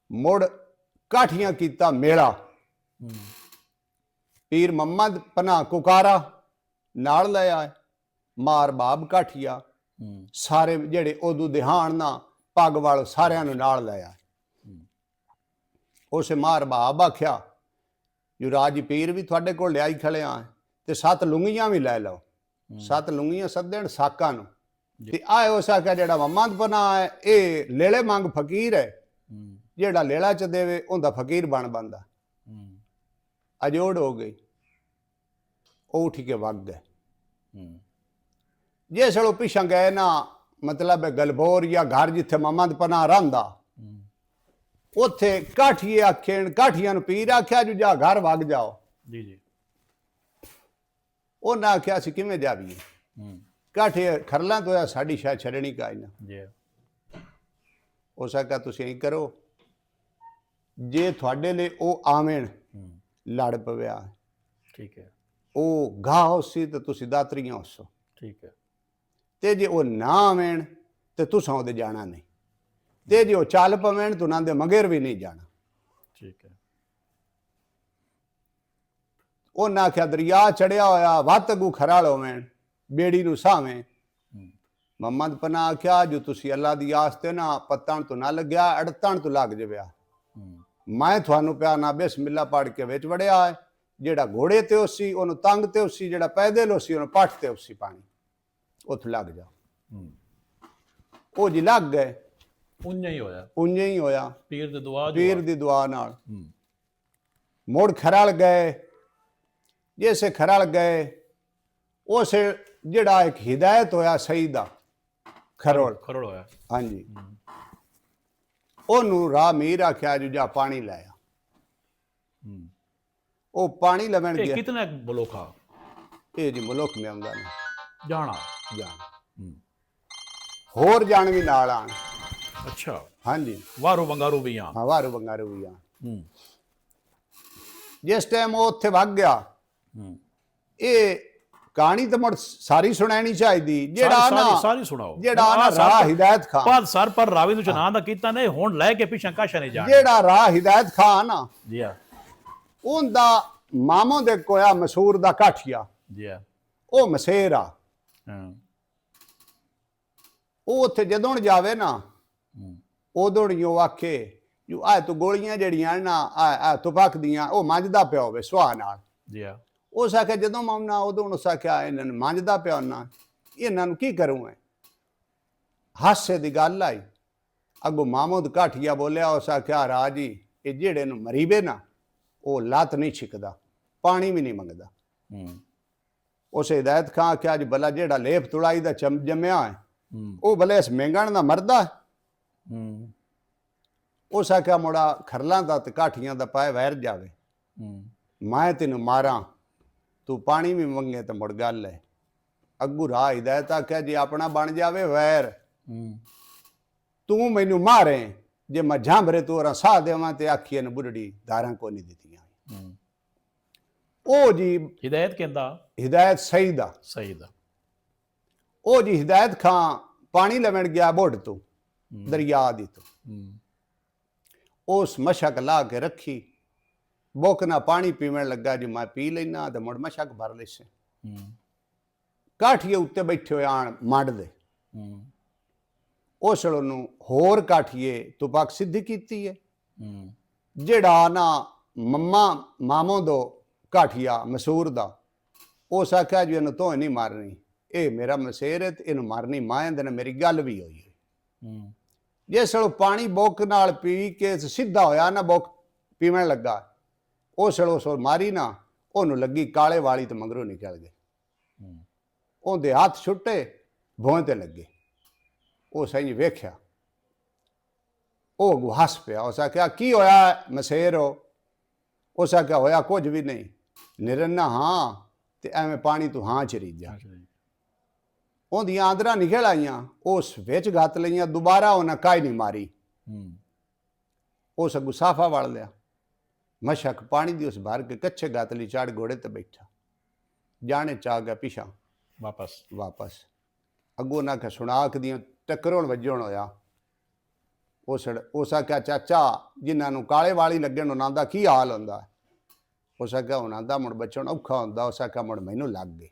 ਮੁੜ ਕਾਠੀਆਂ ਕੀਤਾ ਮੇਲਾ। ਪੀਰ ਮੁਹੰਮਦ ਪਨਾ ਕੁਕਾਰਾ ਨਾਲ ਲੈ ਆਏ, ਮਾਰ ਬਾਬ ਕਾਠੀਆ ਸਾਰੇ ਜਿਹੜੇ ਉਦੋਂ ਦਿਹਾਣ ਨਾ ਪੱਗ ਵਾਲ ਸਾਰਿਆਂ ਨੂੰ ਨਾਲ ਲੈ ਆਏ। ਉਸੇ ਮਾਰ ਬਾਬ ਆਖਿਆ ਯੁਵਰਾਜ ਪੀਰ ਵੀ ਤੁਹਾਡੇ ਕੋਲ ਲਿਆਈ ਖੜੇ ਆ ਤੇ 7 ਲੁੰਗੀਆਂ ਵੀ ਲੈ ਲਓ। 7 ਲੁੰਗੀਆਂ ਸੱਦਣ ਸਾਕਾਂ ਨੂੰ ਤੇ ਆਏ ਉਸ ਆਖਿਆ ਜਿਹੜਾ ਮੁਹੰਮਦ ਪਨਾ ਹੈ ਇਹ ਲੇਲੇ ਮੰਗ ਫਕੀਰ ਹੈ, ਜਿਹੜਾ ਲੇਲਾ ਚ ਦੇਵੇ ਉਹਦਾ ਫਕੀਰ ਬਣ ਬੰਦਾ। ਅਜੋੜ ਹੋ ਗਈ, ਉਹ ਉੱਠ ਕੇ ਵਗ ਗਏ। ਜੇ ਸੜੋ ਪਿਛਾਂ ਗਏ ਨਾ ਮਤਲਬ ਗਲਬੋਰ ਜਾਂ ਘਰ ਜਿੱਥੇ ਮੁਹੰਮਦ ਪਨਾ ਰਹਿੰਦਾ ਉੱਥੇ ਕਾਠੀਏ ਆਖਣ, ਕਾਠੀਆਂ ਨੂੰ ਪੀਰ ਆਖਿਆ ਜੋ ਜਾ ਘਰ ਵਗ ਜਾਓ। ਜੀ ਜੀ। ਉਹਨਾਂ ਆਖਿਆ ਅਸੀਂ ਕਿਵੇਂ ਜਾਵੀਏ, ਕਾਠੀ ਖਰਲਾਂ ਤੋਂ ਸਾਡੀ ਸ਼ਾਇਦ ਛੱਡਣੀ ਕਾਇ ਨਾ। ਜੀ। ਉਸ ਆਖਿਆ ਤੁਸੀਂ ਇੰਝ ਕਰੋ, ਜੇ ਤੁਹਾਡੇ ਲਈ ਉਹ ਆਵਣ ਲੜ ਪਵਿਆ, ਠੀਕ ਹੈ, ਉਹ ਗਾਹ ਹੋਸੀ ਤੇ ਤੁਸੀਂ ਦਾਤਰੀਆਂ ਹੋਸੋ, ਠੀਕ ਹੈ, ਤੇ ਜੇ ਉਹ ਨਾ ਆਵਣ ਤੇ ਤੁਸਾਂ ਉਹਦੇ ਜਾਣਾ ਨਹੀਂ, ਤੇ ਜੇ ਉਹ ਚੱਲ ਪਵਣ ਤਾਂ ਉਹਨਾਂ ਦੇ ਮਗਰ ਵੀ ਨਹੀਂ ਜਾਣਾ। ਠੀਕ ਹੈ। ਉਹਨਾਂ ਆਖਿਆ ਦਰਿਆ ਚੜਿਆ ਹੋਇਆ ਵੱਤ ਅਗੂ ਖਰਾਲ ਹੋਵਣ ਬੇੜੀ ਨੂੰ ਸਾਵੇਂ। ਮੁਹੰਮਦ ਪਨਾ ਆਖਿਆ ਜੋ ਤੁਸੀਂ ਅੱਲਾ ਦੀ ਆਸ ਤੇ ਨਾ ਪੱਤਣ ਤੋਂ ਨਾ ਲੱਗਿਆ ਅੜਤਣ ਤੋਂ ਲੱਗ ਜਵਿਆ। ਮੈਂ ਤੁਹਾਨੂੰ ਪਿਆ ਨਾ ਬਿਸਮਿਲ੍ਲਾ ਪੜ੍ਹ ਕੇ ਵਿੱਚ ਵੜਿਆ ਹੈ, ਜਿਹੜਾ ਘੋੜੇ ਤੇ ਉਸੀ ਉਹਨੂੰ ਤੰਗ ਤੇ ਉਸੀ, ਜਿਹੜਾ ਪੈਦਲ ਉਸੀ ਉਹਨੂੰ ਪੱਠ ਤੇ ਉਸੀ ਪਾਣੀ ਉੱਥੇ ਲੱਗ ਜਾ। ਉਹ ਜੀ ਲੱਗ ਗਏ। ਉੰਨੇ ਹੀ ਹੋਇਆ, ਉੰਨੇ ਹੀ ਹੋਇਆ ਪੀਰ ਦੀ ਦੁਆ, ਪੀਰ ਦੀ ਦੁਆ ਨਾਲ। ਮੁੜ ਖਰਲ ਗਏ। ਜੈਸੇ ਖਰਲ ਗਏ ਉਸ ਜਿਹੜਾ ਇੱਕ ਹਿਦਾਇਤ ਹੋਇਆ ਸਹੀ ਦਾ ਖਰੋਲ ਹੋਇਆ। ਹਾਂਜੀ, ਉਹਨੂੰ ਰਾਹ ਮੀਰ ਆਖਿਆ ਜੋ ਜਾ ਪਾਣੀ ਲੈ ਆ। ਉਹ ਪਾਣੀ ਲਵਣ ਗਿਆ। ਕਿਤਨੇ ਬਲੋਖਾ ਇਹ ਜੀ ਮੁਲਕ ਮੇ ਆਉਂਦਾ ਨਹੀਂ ਜਾਣਾ ਜਾਣ, ਹੋਰ ਜਾਣ ਵੀ ਨਾਲ ਆਣ। ਅੱਛਾ। ਹਾਂਜੀ, ਵਾਰੂ ਬੰਗਾਰੂ ਵੀ ਆ। ਹਾਂ ਵਾਰੂ ਬੰਗਾਰੂ ਵੀ ਆਣ। ਜਿਸ ਟਾਈਮ ਉਹ ਉੱਥੇ ਵਗ ਗਿਆ, ਇਹ ਕਹਾਣੀ ਤਾਂ ਮੁੜ ਸਾਰੀ ਸੁਣਾਣੀ ਚਾਹੀਦੀ। ਜਿਹੜਾ ਨਾ ਸਾਰੀ ਸੁਣਾਓ, ਜਿਹੜਾ ਨਾ ਰਾਹ ਹਿਦਾਇਤ ਖਾਨ ਪਰ ਸਰ ਪਰ ਰਾਵੀ ਨੂੰ ਚਨਾ ਦਾ ਕੀਤਾ ਨੇ ਹੁਣ ਲੈ ਕੇ ਪਿਛਾਂ ਕਾਸ਼ਾ ਨਹੀਂ ਜਾਣਾ। ਜਿਹੜਾ ਰਾਹ ਹਿਦਾਇਤ ਖਾਨ ਨਾ ਜੀ ਆ, ਉਹਦਾ ਮਾਮੋ ਦੇ ਕੋਇਆ ਮਸੂਰ ਦਾ ਕਾਠੀਆ, ਜੀ ਆ, ਉਹ ਮਸੇਰ ਆ। ਉਹ ਉੱਥੇ ਜਦੋਂ ਜਾਵੇ ਨਾ ਉਦੋਂ ਉਹ ਆਖੇ ਜੋ ਆ ਤੂੰ ਗੋਲੀਆਂ ਜਿਹੜੀਆਂ ਨਾ ਆ ਤੁਪਕ ਦੀਆਂ ਉਹ ਮੰਝਦਾ ਪਿਆ ਹੋਵੇ ਸੁਆਹ ਨਾਲ। ਜੀ ਆ। ਉਸ ਆਖਿਆ ਜਦੋਂ ਮਾਮਨਾ ਉਦੋਂ ਉਸ ਆਖਿਆ ਇਹਨਾਂ ਨੂੰ ਮੰਝਦਾ ਪਿਆ ਨਾ, ਇਹਨਾਂ ਨੂੰ ਕੀ ਕਰੂੰ ਮੈਂ। ਹਾਸੇ ਦੀ ਗੱਲ ਆਈ। ਅੱਗੋਂ ਮਾਮੂਦ ਕਾਠੀਆ ਬੋਲਿਆ, ਉਸ ਆਖਿਆ ਰਾਜੀ ਇਹ ਜਿਹੜੇ ਨੂੰ ਮਰੀਵੇ ਨਾ ਉਹ ਲੱਤ ਨਹੀਂ ਛਿਕਦਾ, ਪਾਣੀ ਵੀ ਨਹੀਂ ਮੰਗਦਾ। ਉਸ ਹਿਦਾਇਤ ਖਾਂ ਆਖਿਆ ਜੀ ਭਲਾ ਜਿਹੜਾ ਲੇਪ ਤੁੜਾਈ ਦਾ ਜੰਮਿਆ ਹੈ ਉਹ ਭਲੇ ਇਸ ਮਹਿੰਗਣ ਦਾ ਮਰਦਾ। ਉਸ ਆਖਿਆ ਮੁੜਾ ਖਰਲਾਂ ਦਾ ਤੇ ਕਾਠੀਆਂ ਦਾ ਪਾਏ ਵੈਰ ਜਾਵੇ, ਮੈਂ ਤੈਨੂੰ ਮਾਰਾਂ, ਤੂੰ ਪਾਣੀ ਵੀ ਮੰਗੇ ਤਾਂ ਮੁੜ ਗੱਲ ਹੈ। ਅੱਗੂ ਰਾਹ ਹਿਦਾਇਤ ਆਖਿਆ ਜੇ ਆਪਣਾ ਬਣ ਜਾਵੇ ਵੈਰ, ਤੂੰ ਮੈਨੂੰ ਮਾਰੇ, ਜੇ ਮੈਂ ਝਾਂਬਰੇ ਤੂੰ ਸਾਹ ਦੇਵਾਂ ਤੇ ਆਖੀਏ ਨੂੰ ਬੁੱਢੜੀ ਧਾਰਾਂ ਕੋ ਨਹੀਂ ਦਿੱਤੀਆਂ। ਉਹ ਜੀ ਹਿਦਾਇਤ ਕਹਿੰਦਾ, ਹਿਦਾਇਤ ਸਹੀ ਦਾ ਸਹੀ ਦਾ। ਉਹ ਜੀ ਹਿਦਾਇਤ ਖਾਂ ਪਾਣੀ ਲਵਣ ਗਿਆ ਬੁੱਢ ਤੋਂ ਦਰਿਆ ਦੀ ਤੋਂ, ਉਸ ਮਸ਼ਕ ਲਾ ਕੇ ਰੱਖੀ, ਬੁੱਕ ਨਾ ਪਾਣੀ ਪੀਵਣ ਲੱਗਾ ਜੀ ਮੈਂ ਪੀ ਲੈਣਾ ਤੇ ਮੁੜ ਮਸ਼ਕ ਭਰ ਲੈਸੇ। ਕਾਠੀਏ ਉੱਤੇ ਬੈਠੇ ਹੋਏ ਆਣ ਮੰਡ ਦੇ, ਉਸ ਨੂੰ ਹੋਰ ਕਾਠੀਏ ਤੁਪਕ ਸਿੱਧੀ ਕੀਤੀ ਹੈ। ਜਿਹੜਾ ਨਾ ਮਾਮੋ ਦੋ ਕਾਠੀਆ ਮਸੂਰ ਦਾ, ਉਸ ਆਖਿਆ ਜੀ ਇਹਨੂੰ ਤੋਂ ਨਹੀਂ ਮਾਰਨੀ, ਇਹ ਮੇਰਾ ਮਸੇਰ ਹੈ ਤੇ ਇਹਨੂੰ ਮਾਰਨੀ ਮਾਂ ਦੇ ਨਾਲ ਮੇਰੀ ਗੱਲ ਵੀ ਹੋਈ ਹੈ। ਜਿਸ ਵੇਲੇ ਪਾਣੀ ਬੁੱਕ ਨਾਲ ਪੀ ਕੇ ਸਿੱਧਾ ਹੋਇਆ ਨਾ, ਬੁੱਕ ਪੀਵਣ ਲੱਗਾ, ਉਸ ਵੇਲੇ ਉਸ ਮਾਰੀ ਨਾ ਉਹਨੂੰ ਲੱਗੀ ਕਾਲੇ ਵਾਲੀ ਤੇ ਮਗਰੋਂ ਨਿਕਲ ਗਏ। ਉਹਦੇ ਹੱਥ ਛੁੱਟੇ ਭੋਂ ਤੇ ਲੱਗੇ। ਉਹ ਸਹੀ ਵੇਖਿਆ, ਉਹ ਹੱਸ ਪਿਆ। ਉਸ ਆਖਿਆ ਕੀ ਹੋਇਆ ਮਸੇਰ ਹੋ? ਉਸ ਆਖਿਆ ਹੋਇਆ ਕੁਝ ਵੀ ਨਹੀਂ, ਨਿਰੰਨਾ ਹਾਂ ਤੇ ਐਵੇਂ ਪਾਣੀ ਤੂੰ ਹਾਂ ਚਰੀ ਜਾ। ਉਹਦੀਆਂ ਆਂਦਰਾਂ ਨਿਕਲ ਆਈਆਂ, ਉਸ ਵਿੱਚ ਗੱਤ ਲਈਆਂ, ਦੁਬਾਰਾ ਉਹਨਾਂ ਕਾਈ ਨਹੀਂ ਮਾਰੀ। ਉਸ ਅੱਗੂ ਸਾਫਾ ਵੜ ਲਿਆ, ਮਸ਼ਕ ਪਾਣੀ ਦੀ ਉਸ ਭਰ ਕੇ ਕੱਚੇ ਗੱਤ ਲਈ ਚੜ ਘੋੜੇ ਤੇ ਬੈਠਾ, ਜਾਣੇ ਚਾ ਗਿਆ ਪਿਛਾਂ ਵਾਪਸ। ਅੱਗੋਂ ਨਾ ਕਿ ਸੁਣਾਕ ਦੀਆਂ ਟੱਕਰੋਂ ਵੱਜਣ ਹੋਇਆ। ਉਸ ਆਖਿਆ ਚਾਚਾ ਜਿਨ੍ਹਾਂ ਨੂੰ ਕਾਲੇ ਵਾਲੀ ਲੱਗਣ ਉਹਨਾਂ ਦਾ ਕੀ ਹਾਲ ਹੁੰਦਾ। ਉਸ ਆਖਿਆ ਉਹਨਾਂ ਦਾ ਮੁੜ ਬਚਣ ਔਖਾ ਹੁੰਦਾ। ਉਸ ਆਖਿਆ ਮੁੜ ਮੈਨੂੰ ਲੱਗ ਗਏ।